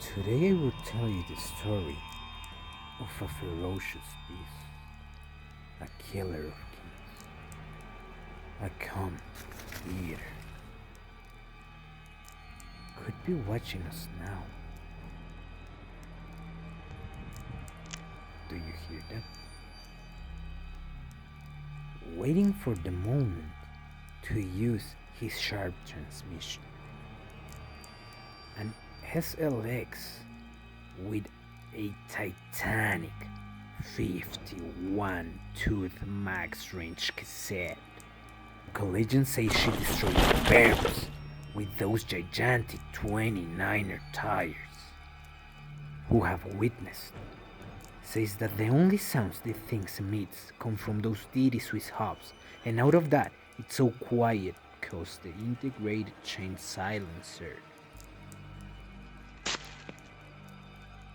Today I will tell you the story of a ferocious beast, a killer of kings, a come eater. Could be watching us now. Do you hear that? Waiting for the moment to use his sharp transmission. An SLX with a titanic 51 tooth max range cassette. Collision says she destroys bears with those gigantic 29er tires. Who have witnessed says that the only sounds the thing emits come from those dirty Swiss hubs, and out of that it's so quiet cause the integrated chain silencer.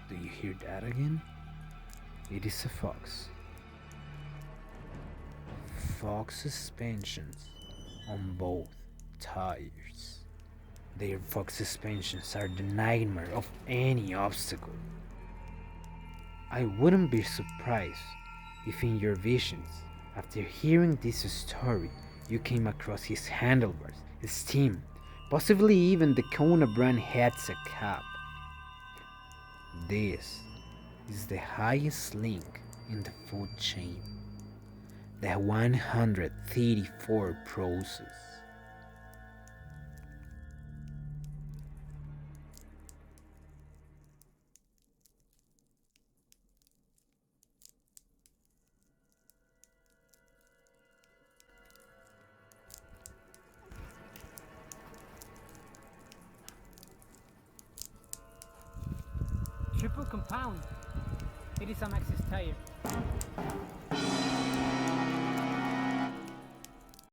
Do you hear that again? It is a Fox. Fox suspensions on both tires. Their Fox suspensions are the nightmare of any obstacle. I wouldn't be surprised if in your visions, after hearing this story, you came across his handlebars, steam, possibly even the Kona brand headset cap. This is the highest link in the food chain, the 134 process. Triple compound. It is a Maxxis tire.